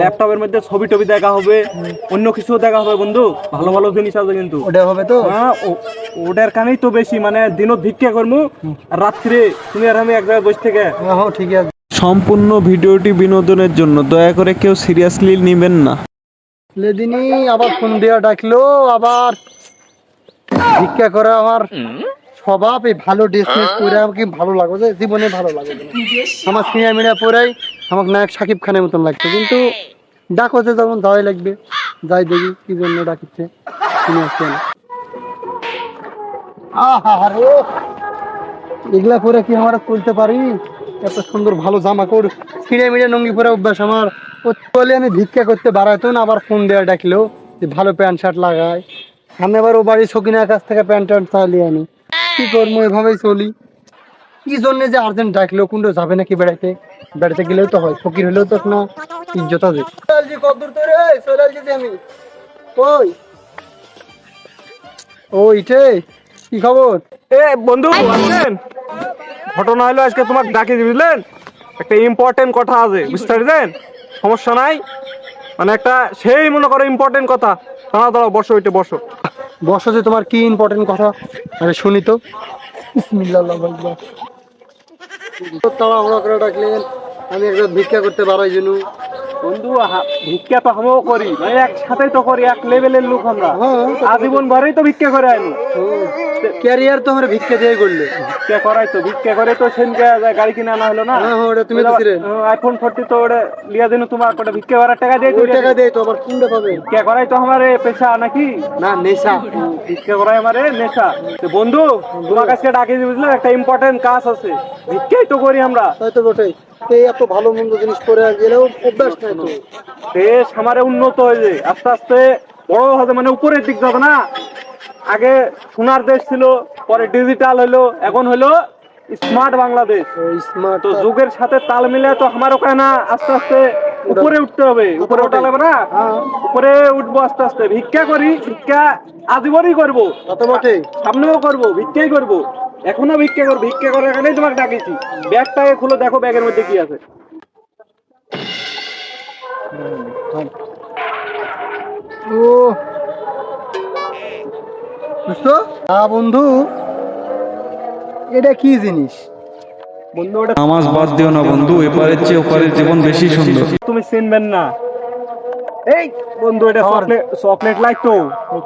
ল্যাপটপের মধ্যে ছবি টবি দেখা হবে, অন্য কিছু দেখা হবে বন্ধু, ভালো ভালো জিনিস আছে কিন্তু ওটা হবে তো। হ্যাঁ ওটার কানেই তো বেশি, মানে দিনত ভিক্ষা করবো আর রাত্রে তুমি আর আমি এক জায়গায় বসে থেকে। হ্যাঁ ঠিক আছে। সম্পূর্ণ ভিডিওটি বিনোদনের জন্য, দয়া করে কেউ সিরিয়াসলি নেবেন না। সেদিনই আবার ফোন দেওয়া ডাকলো, আবার ভিক্ষা করা আমার স্বভাব। এই ভালো ড্রেস মেস পরে আমাকে ভালো লাগবে যে, জীবনে ভালো লাগে না। আমার সিনিয়র মিডিয়া পরেই আমাকে নায়ক সাকিব খানের মতন লাগছে, কিন্তু ডাকো যে যখন যাওয়াই লাগবে, যাই দেখি কি জন্য ডাকিচ্ছে। শুনে আসছে না। আহারে, এগুলা পরে কি আমরা চলতে পারি? এত সুন্দর ভালো জামা কাপড় সিনিয়র মিডিয়া নঙ্গি পরে অভ্যাস আমার। ও বলে আমি ভিক্ষা করতে বাড়াইতো না, আবার ফোন দেওয়া ডাকলো যে ভালো প্যান্ট শার্ট লাগাই। আমি আবার ও বাড়ির সকিনার কাছ থেকে প্যান্ট ট্যান্ট চালিয়ে আনি। কি করবো, এভাবেই চলি। কি জন্য যে আর্জেন্ট ডাকলো, কোনটা যাবে নাকি বেড়াইতে? বেড়াতে গেলেও তো হয়, ফকির হলেও তো না ইজ্জত আছে। কদ্দূর তো রে, চলে আসছি আমি। কই ও ইটে, কি খবর? এ বন্ধু আছেন? ঘটনা হলো আজকে তোমাকে ডাকি বুঝলেন, একটা ইম্পর্টেন্ট কথা আছে, বুঝতে পারছেন? সমস্যা নাই, মানে একটা সেই মনে করো ইম্পর্টেন্ট কথা। দাঁড়াও দাঁড়াও, বসো, ওইটা বসো। বসো, যে তোমার কি ইম্পর্টেন্ট কথা? আরে শুনি তো। বিসমিল্লাহ আল্লাহু আকবার। তাড়াহুড়া করে ডাকলেন, আমি একবার ভিক্ষা করতে বাড়াই জন্য। বন্ধু ভিক্ষা তো আমিও করি, মানে একসাথে তো করি, এক লেভেলের লোক আমরা। আজীবন ভরেই তো ভিক্ষা করে আনি। ক্যারিয়ার তো আমরা ভিক্ষা দিয়ে করলে। ভিক্ষা করাই তো, ভিক্ষা করে তো সেনকে গাড়ি কিনে আনা হলো না। হ্যাঁ ওটা তুমি তো ছিলেন। আইফোন 40 তো ওটা লিয়া দিন তোমার, ওটা ভিক্ষা করার টাকা দিয়ে ওই টাকা দেয় তো আবার কোনটা পাবে? ভিক্ষা করাই তো আমার পেশা নাকি? না, নেশা। ভিক্ষা করাই আমার নেশা। তো বন্ধু তোমার কাছে ডাকি বুঝলে, একটা ইম্পর্টেন্ট কাজ আছে, ভিক্ষাই তো করি আমরা। তাই তো বটেই। এই এত ভালো মন্দ জিনিস করে গেলেও অভ্যাস নাই তো। দেশ আমারে উন্নত হয়ে যায় আস্তে আস্তে, বড় হবে, মানে উপরের দিক যাবে না। আগে সোনার দেশ ছিল, পরে ডিজিটাল হলো, এখন হলো স্মার্ট বাংলাদেশ। স্মার্ট তো যুগের সাথে তাল মিলে তো আমার ওখানে না, আস্তে আস্তে উপরে উঠতে হবে। উপরে ওঠা লাগবে না, উপরে উঠবো আস্তে আস্তে। ভিক্ষা করি, ভিক্ষা আজীবনই করবো, কত বটে, সামনেও করবো, ভিক্ষাই করবো, এখনো ভিক্ষা করবো। ভিক্ষা করার এখানেই তোমাকে ডাকিছি। ব্যাগটাকে খুলে দেখো, ব্যাগের মধ্যে কি আছে। ও বুঝছো বন্ধু, এটা কি জিনিস? বন্ধু ওটা নামাজ বাদ দিও না বন্ধু, এপারের চেয়ে ওপারের জীবন বেশি সুন্দর। তুমি চিনবেন না। এই বন্ধু এটা চকলেট লাইট তো।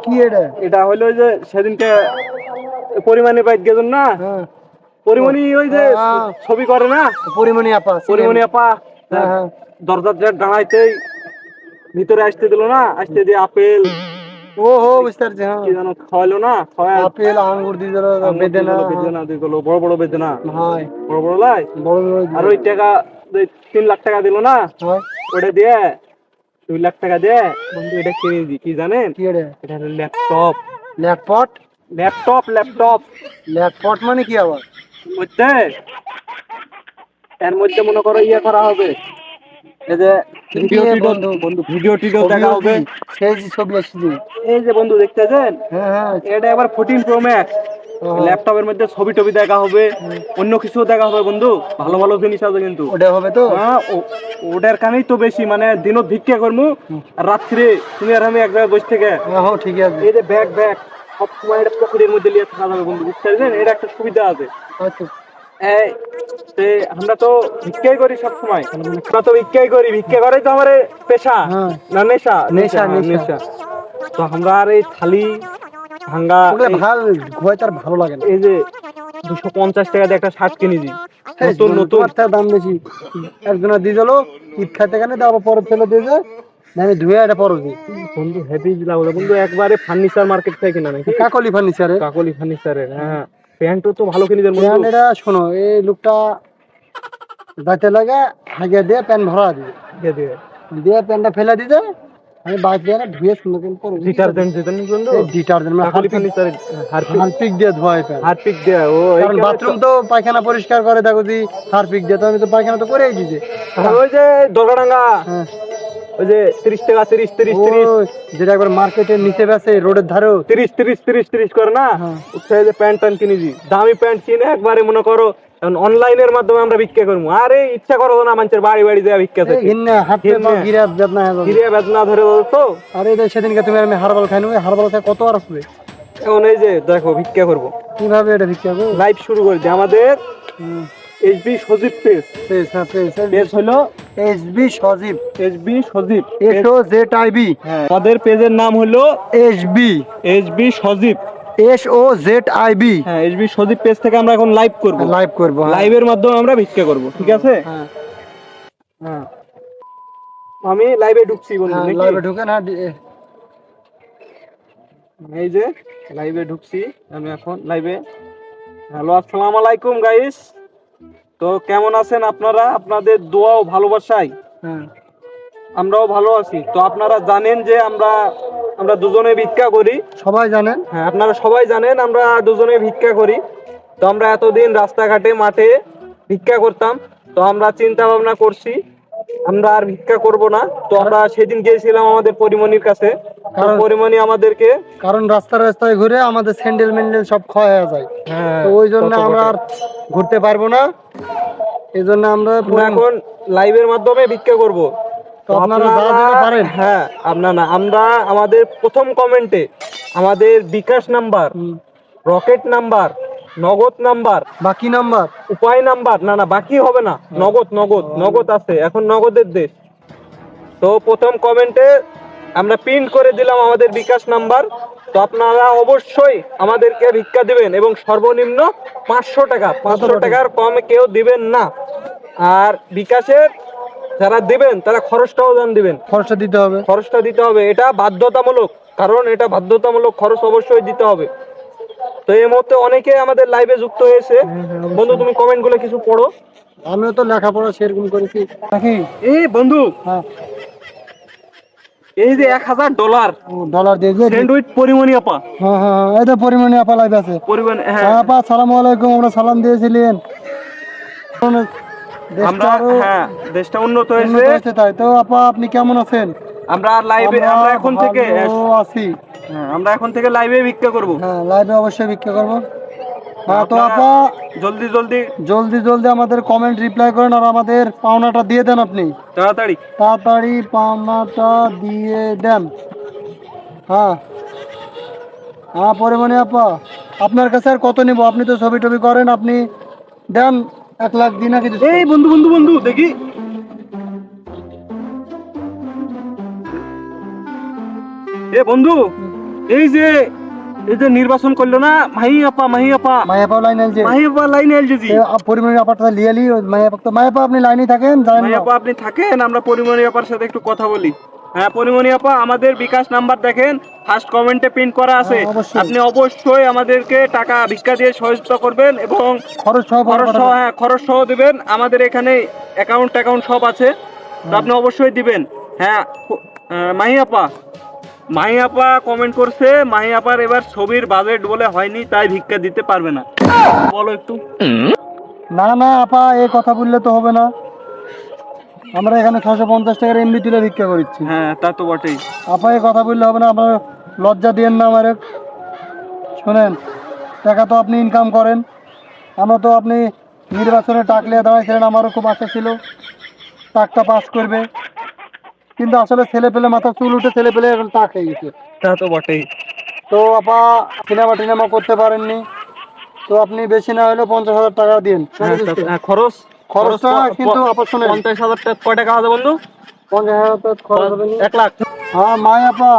কি এটা? এটা হলো যে সেদিনকে পরিমাণে বাইক গেছেন না, পরিমণি ওই যে ছবি করে না, পরিমণি আপা। পরিমণি আপা হ্যাঁ। দরজার দাঁড়াইতেই ভিতরে আসতে দিল না, আসতে দিয়ে আপেল ও হো বুঝতে পারছি। হ্যাঁ, কি জানো খাওয়াইলো না, খাওয়ায় আপেল আঙ্গুর দিয়ে দিল, বেদেনা। বেদনা দিয়ে দিল, বড় বড় বেদনা, হয় বড় বড় লাই। বড় বড়। আর ওই টাকা 3 লাখ টাকা দিল না, হয় ওটা দিয়ে 2 লাখ টাকা দিয়ে বন্ধু এটা কিনে দি। কি জানেন? কি এটা? এটা হলো laptop. Laptop? Laptop laptop laptop মানে কি আবার? বুঝতে, এর মধ্যে মনে করো ইয়ে করা হবে, এই যে ভিডিও বন্ধু ভিডিও টিডিও দেখা হবে। সেই যে ছবি আসছে, এই যে বন্ধু দেখতেছেন, হ্যাঁ হ্যাঁ, এটা এবার 14 প্রো ম্যাক্স। ল্যাপটপের মধ্যে ছবি টবি দেখা হবে, অন্য কিছু দেখা হবে বন্ধু, ভালো ভালো জিনিস আছে কিন্তু ওটা হবে তো। হ্যাঁ ওটার কানেই তো বেশি, মানে দিনত ভিক্ষা করবো আর রাত্রে তুমি আর আমি এক জায়গায় বসে থেকে। হ্যাঁ ঠিক আছে। এই যে ব্যাগ ব্যাগ সব সময় এটা পকেটের মধ্যে নিয়ে থাকা যাবে বন্ধু, বুঝতে পারছেন? এটা একটা সুবিধা আছে। আচ্ছা, আমরা তো ভিক্ষাই করি সব সময়, আমরা তো ভিক্ষাই করি, ভিক্ষা করাই তো আমার পেশা না নেশা। নেশা নেশা তো আমরা আর এই থালি ভাঙ্গা ভালো ঘুমাই তার ভালো লাগে না। এই যে 250 টাকা দিয়ে একটা শার্ট কিনেছি, নতুন নতুন, তার দাম বেশি। একজনা দিয়ে দিল ঈদ খাইতে গেলে, আবার পরে ফেলে দিয়ে যায়, আমি ধুয়ে এটা পরে দিই। বন্ধু হেভি লাগলো বন্ধু, একবারে ফার্নিচার মার্কেট থেকে কিনা নাকি? কাকলি ফার্নিচারে। কাকলি ফার্নিচারের। হ্যাঁ প্যান্টও তো ভালো কিনে দেন বন্ধু। প্যান্ট এটা শোনো, এই লোকটা দাঁতে লাগে হাগিয়ে দিয়ে প্যান্ট ভরা দিয়ে দিয়ে প্যান্টটা ফেলে দিতে, আমি বাইক দিয়ে ধুয়ে সুন্দর করে পরবো। ডিটারজেন্ট দিতেন বন্ধু? ডিটারজেন্ট মানে কাকলি ফার্নিচারের হারপিক দিয়ে ধোয় প্যান্ট। হারপিক দেয়া ও, কারণ বাথরুম তো পায়খানা পরিষ্কার করে, দেখো দি হারপিক দিয়ে, তো আমি তো পায়খানা তো করেই দিছি। ওই যে দরগাডাঙ্গা, হ্যাঁ ওই যে 30 টাকা 30 30 30, যেটা একবার মার্কেটের নিচে বেছে রোডের ধারেও 30 30 30 30 করে না, হ্যাঁ। উঠে যে প্যান্ট ট্যান্ট কিনেছি, দামি প্যান্ট কিনে একবারে মনে করো এখন অনলাইনের মাধ্যমে আমরা ভিক্ষা করবো, আরে ইচ্ছা করো না মানুষের বাড়ি বাড়ি দেওয়া ভিক্ষা থেকে ঘিন্না হাঁটতে পাও গিরা বেদনা হয়ে যাবে। গিরিয়া বেদনা ধরে দাও তো। আরে এই যে সেদিনকে তুমি আর আমি হারবাল খাই না, হারবাল খাই কত আর আসবে। এখন এই যে দেখো ভিক্ষা করবো, কিভাবে এটা ভিক্ষা করবো? লাইভ শুরু করে দিই। আমাদের এইচবি সজীব পেজ, পেজ হলো এসবি সজীব, এইচবি সজীব, SOZIB, হ্যাঁ আমাদের পেজের নাম হলো এসবি এইচবি সজীব, SOZIB। হ্যাঁ এইচবি সজীব পেজ থেকে আমরা এখন লাইভ করব, লাইভ করবো। লাইভের মাধ্যমে আমরা ভিক্ষা করব, ঠিক আছে? হ্যাঁ হ্যাঁ আমি লাইভে ঢুকছি বন্ধু, নাকি? লাইভে ঢুকে না। এই যে লাইভে ঢুকছি আমি এখন লাইভে। হ্যালো, আসসালামু আলাইকুম গাইস। তো কেমন আছেন আপনারা? আপনাদের দোয়া ও ভালোবাসায় হ্যাঁ আমরাও ভালো আছি। তো আপনারা জানেন যে আমরা দুজনে ভিক্ষা করি। সবাই জানেন। হ্যাঁ আপনারা সবাই জানেন আমরা দুজনে ভিক্ষা করি। তো আমরা এতদিন রাস্তাঘাটে মাঠে ভিক্ষা করতাম। তো আমরা চিন্তা ভাবনা করছি আমরা আর ভিক্ষা করব না। তো আমরা সেদিন গিয়েছিলাম আমাদের পরিমণির কাছে। তো পরিমণি আমাদেরকে, কারণ রাস্তায় ঘুরে আমাদের স্যান্ডেল ম্যান্ডেল সব ক্ষয় হয়ে যায়, হ্যাঁ তো ওই জন্য আমরা আর ঘুরতে পারবো না। এই জন্য আমরা এখন লাইভের মাধ্যমে ভিক্ষা করব। তো আপনারা যারা পারেন, হ্যাঁ আমরা আমাদের প্রথম কমেন্টে আমাদের বিকাশ নাম্বার, রকেট নাম্বার, নগদ নাম্বার, বাকি নাম্বার, উপায় নাম্বার, না বাকি হবে না, নগদ আছে, এখন নগদের দেশ। তো প্রথম কমেন্টে আমরা প্রিন্ট করে দিলাম আমাদের বিকাশ নাম্বার। তো আপনারা অবশ্যই আমাদেরকে ভিক্ষা দিবেন এবং সর্বনিম্ন 500 টাকা, 500 টাকার কমে কেউ দিবেন না। আর বিকাশের যারা দিবেন তারা খরচটাও দিবেন, খরচটা দিতে হবে। এটা বাধ্যতামূলক, কারণ এটা বাধ্যতামূলক, খরচ অবশ্যই দিতে হবে। তো এই মুহূর্তে অনেকে আমাদের লাইভে যুক্ত হয়েছে। বন্ধু তুমি কমেন্ট গুলো কিছু পড়ো। আমিও তো লেখাপড়া সেরকম করেছি নাকি। এই বন্ধু, হ্যাঁ এই যে $1000 ডলার দিয়ে যে স্যান্ডউইচ পরিমণি আপা, হ্যাঁ এই তো পরিমাণে আপা লাইভ আছে। পরিমাণ, হ্যাঁ আপা সালামু আলাইকুম, আমরা সালাম দিয়েছিলেন। আমরা, হ্যাঁ দেশটা উন্নত উন্নত হয়েছে। হয়েছে তাই তো। আপা আপনি কেমন আছেন? আমরা লাইভে, আমরা এখন থেকে ভালো আছি। আমরা এখন থেকে লাইভে ভিক্ষা করব। হ্যাঁ লাইভে অবশ্যই ভিক্ষা করবো। হ্যাঁ তো আপনারা আপা জলদি আমাদের কমেন্ট রিপ্লাই করেন আর আমাদের পাওনাটা দিয়ে দেন। আপনি তাড়াতাড়ি পাওনাটা দিয়ে দেন। হ্যাঁ হ্যাঁ পরিমণি আপা, আপনার কাছে আর কত নিব? আপনি তো ছবি টবি করেন, আপনি দেন 1 লাখ দিন নাকি? এই বন্ধু দেখি, এ বন্ধু এই যে নির্বাচন করলো না মাহি আপা লাইনে এলজি, পরিমণি আপাটা লিয়ালি মায়াপা আপনি লাইনে থাকেন, আপনি থাকেন, আমরা পরিমণি আপার সাথে একটু কথা বলি। হ্যাঁ পরিমণি আপা, আমাদের বিকাশ নাম্বার দেখেন ফার্স্ট কমেন্টে প্রিন্ট করা আছে। আপনি অবশ্যই আমাদেরকে টাকা ভিক্ষা দিয়ে সহযোগিতা করবেন এবং খরচ সহ দিবেন। আমাদের এখানে অ্যাকাউন্ট সব আছে, তো আপনি অবশ্যই দিবেন। হ্যাঁ মাহি আপা কমেন্ট করছে, মাহি আপার এবার ছবির বাজেট বলে হয়নি, তাই ভিক্ষা দিতে পারবে না। বলো একটু। না আপা এই কথা বললে তো হবে না। আমরা এখানে 650 টাকার এমবি তুলে ভিক্ষা করছি। হ্যাঁ তা তো বটেই। আপা এই কথা বললে হবে না, আপনার লজ্জা দিয়েন না আমার। শোনেন, টাকা তো আপনি ইনকাম করেন, আমরা তো আপনি নির্বাচনে টাকলে দাঁড়াইছিলেন, আমারও খুব আশা ছিল টাকটা পাস করবে, কিন্তু আসলে ছেলে পেলে মাথা চুল উঠে ছেলে পেলে এখন টাক হয়ে গেছে। তা তো বটেই। তো আপা সিনেমা করতে পারেননি, তো আপনি বেশি না হলেও 50,000 টাকা দিন। খরচটা কিন্তু আপা শোনেন, 50,000 টাকা কয় টাকা হবে বন্ধু? 50,000 খরচ হবে 1 লাখ। হ্যাঁ মায়াপা,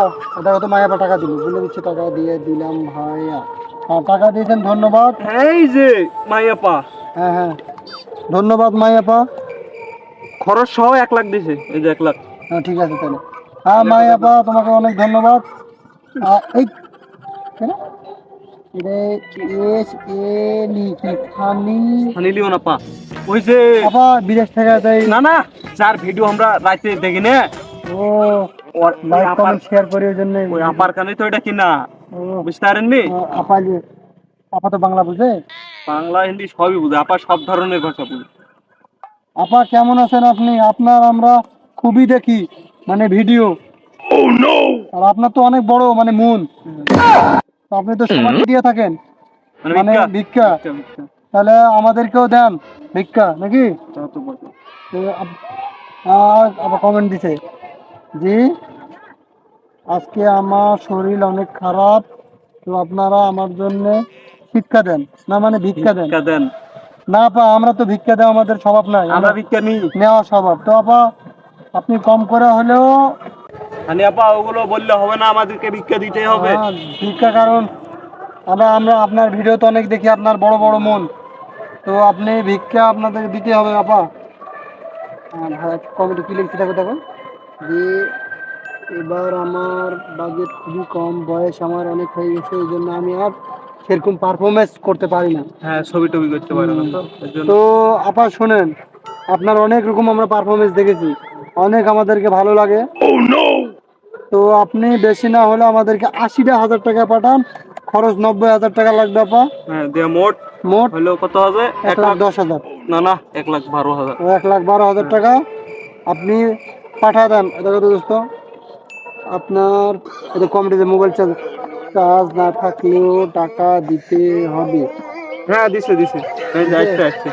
দেখো তো মায়াপা টাকা দিল, বলে দিচ্ছে টাকা দিয়ে দিলাম ভাইয়া। হ্যাঁ টাকা দিয়েছেন, ধন্যবাদ। এই যে মাইয়াপা, হ্যাঁ ধন্যবাদ মায়াপা, খরচ সহ 1 লাখ দিছে, এই যে 1 লাখ। হ্যাঁ ঠিক আছে তাহলে। হ্যাঁ মায়াপা তোমাকে অনেক ধন্যবাদ। এই কেন ওই যে আপা বিদেশ থেকে যাই না যার ভিডিও আমরা রাতে দেখি না, ও লাইক কমেন্ট শেয়ার করি, ওই জন্য ওই আপার কানে তো এটা কিনা বুঝতে পারেননি। আপা তো বাংলা বুঝে, বাংলা হিন্দি সবই বুঝে, আপা সব ধরনের ভাষা বুঝে। আপা কেমন আছেন আপনি? আপনার আমরা খুবই দেখি মানে ভিডিও, আর আপনার তো অনেক বড় মন, আপনি তো সবাই দিয়ে থাকেন মানে ভিক্ষা। তাহলে আমাদেরকেও দেন ভিক্ষা নাকি? তো আবার কমেন্ট দিছে, জি আজকে আমার শরীর অনেক খারাপ, তো আপনারা আমার জন্য শিক্ষা দেন, না মানে ভিক্ষা দেন। দেন। না আপা, আমরা তো ভিক্ষা দেওয়া আমাদের স্বভাব নাই, আমরা ভিক্ষা নিই। নেওয়া স্বভাব। তো আপা আপনি কম করে হলেও মানে আপা ওগুলো বললে হবে না, আমাদেরকে ভিক্ষা দিতেই হবে। ভিক্ষা, কারণ আমরা আপনার ভিডিও তো অনেক দেখি, আপনার বড় বড় মন, তো আপনি ভিক্ষা আপনাদের দিতে হবে আপা। ভাই কমেন্টে কি লিখছি দেখো দেখো, যে এবার আমার বাজেট খুবই কম, বয়স আমার অনেক হয়ে গেছে, এই জন্য আমি আর সেরকম পারফরমেন্স করতে পারি না। হ্যাঁ, ছবি টবি করতে পারে না, তো এর জন্য। তো আপা শোনেন, আপনার অনেক রকম আমরা পারফরমেন্স দেখেছি, অনেক আমাদেরকে ভালো লাগে। তো আপনি বেশি না হলে আমাদেরকে 80,000 টাকা পাঠান, খরচ 90,000 টাকা লাগবে আপা। হ্যাঁ, দিয়ে মোট মোট হলো কত হবে? 1,10,000। না না, 1,12,000। 1,12,000 টাকা আপনি পাঠা দেন। এটা কত দোস্ত? আপনার এটা কমিটিতে মোবাইল চার্জ চার্জ না থাকলেও টাকা দিতে হবে। হ্যাঁ, দিছে দিছে, এই যে আসছে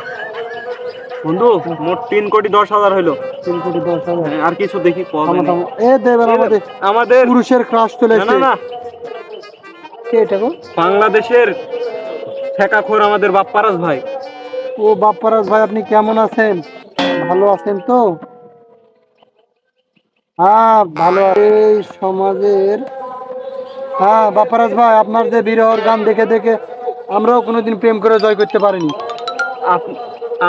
বন্ধু, মোট 3,10,000 হইলো। 3,10,000। হ্যাঁ, আর কিছু দেখি পাওয়া থামো যায় না। থামো, এ দেবেন আমাদের আমাদের পুরুষের ক্রাশ চলে না না এসেছে। না, কে এটা গো? বাংলাদেশের ঠেকাখোর আমাদের বাপ্পারাজ ভাই। ও বাপ্পারাজ ভাই, আপনি কেমন আছেন? ভালো আছেন তো? হ্যাঁ ভালো এই সমাজের। হ্যাঁ বাপ্পারাজ ভাই, আপনার যে বিরহর গান দেখে দেখে আমরাও কোনোদিন প্রেম করে জয় করতে পারিনি।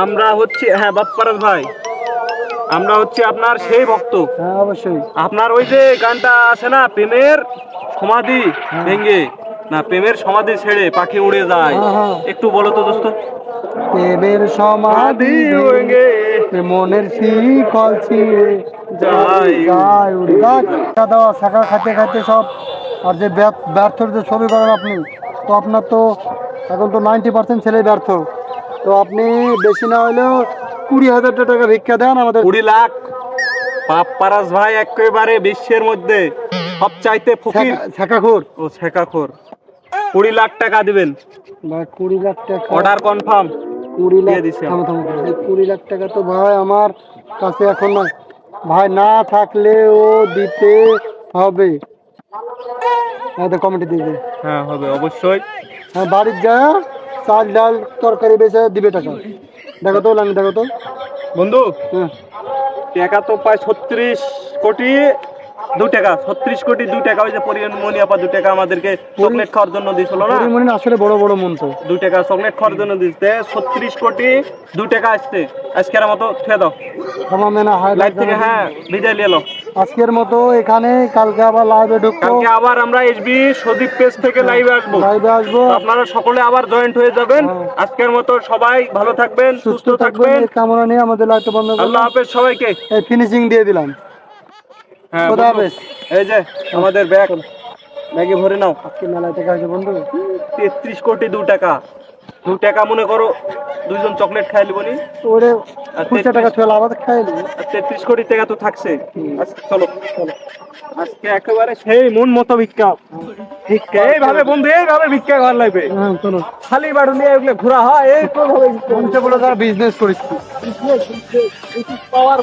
আমরা হচ্ছে, হ্যাঁ বাপ্পারাজ ভাই, আমরা হচ্ছে আপনার সেই ভক্ত। হ্যাঁ অবশ্যই। আপনার ওই যে গানটা আছে না, প্রেমের সমাধি ভেঙে, না প্রেমের সমাধি ছেড়ে পাখি উড়ে যায়, হ্যাঁ, হ্যাঁ। একটু বলো তো দোস্ত। প্রেমের সমাধি ভেঙে মনের শিকল ছিঁড়ে যায় যায় উড়ে যায়। দেওয়া শাখা খাইতে খাইতে সব, আর যে ব্যর্থর যে ছবি করেন আপনি, তো আপনার তো এখন তো 90% ছেলেই ব্যর্থ। তো আপনি বেশি না হলেও 20,000 টাকা ভিক্ষা দেন আমাদের। 20 লাখ। বাপ্পারাজ ভাই একেবারে বিশ্বের মধ্যে সবচাইতে ফকির ছেঁকাখোর ও ছেকাখোর। 20 লাখ টাকা দিবেন, ভাই। 20 লাখ টাকা অর্ডার কনফার্ম 20 লাখ দিয়ে দিছি। থামো থামো, এই 20 লাখ টাকা তো ভাই আমার কাছে এখন না ভাই, না থাকলেও দিতে হবে। কমেন্টে দিয়ে দেন। হ্যাঁ হবে অবশ্যই। হ্যাঁ, বাড়ির যা চাল ডাল তরকারি বেচে দিবে টাকা। দেখো তো লাইন, দেখো তো। বন্ধু, হ্যাঁ টাকা তো প্রায় 36 কোটি 2 টাকা, 36 কোটি 2 টাকা। ওই যে পরিমণি আপা 2 টাকা আমাদেরকে চকলেট খাওয়ার জন্য দিয়েছিল না, পরিমণি না, আসলে বড় বড় মন তো। 2 টাকা চকলেট খাওয়ার জন্য দিতে 36 কোটি 2 টাকা আসছে। আজকের মতো ছুঁয়ে দাও আমার মেনা লাইভ থেকে। হ্যাঁ, বিদায় নিয়ে এলো। আজকের মতো এখানে, কালকে আবার লাইভে ঢুকবো। কালকে আবার আমরা এসবি সদীপ পেজ থেকে লাইভে আসবো। লাইভে আসবো। তো আপনারা সকলে আবার জয়েন্ট হয়ে যাবেন। হ্যাঁ। আজকের মতো সবাই ভালো থাকবেন, সুস্থ থাকবেন। এই কামনা নিয়ে আমাদের লাইভটা বন্ধ করলাম। আল্লাহ হাফেজ সবাইকে। এই ফিনিশিং দিয়ে দিলাম। হ্যাঁ খোদা বন্ধু, হাফেজ। এই যে আমাদের ব্যাগে ভরে নাও। আজকে মেলায় টাকা আছে বন্ধু। 33 কোটি 2 টাকা। 2 টাকা মনে করো 2জন চকলেট খাই লিবনি। ওরে আর খুচরা টাকা ছুঁয়ে আবার খাই নি। 33 কোটি টাকা তো থাকছে। আজকে চলো চলো, আজকে একেবারে সেই মন মতো ভিক্ষা। ভিক্ষা এইভাবে বন্ধু, এইভাবে ভিক্ষা ঘর লাগবে। হ্যাঁ চলো। খালি বাড়ু নিয়ে এগুলো ঘোরা হয়, এই তো ভাবে বলতে বলে তারা বিজনেস করেছি। বিজনেস পাওয়ার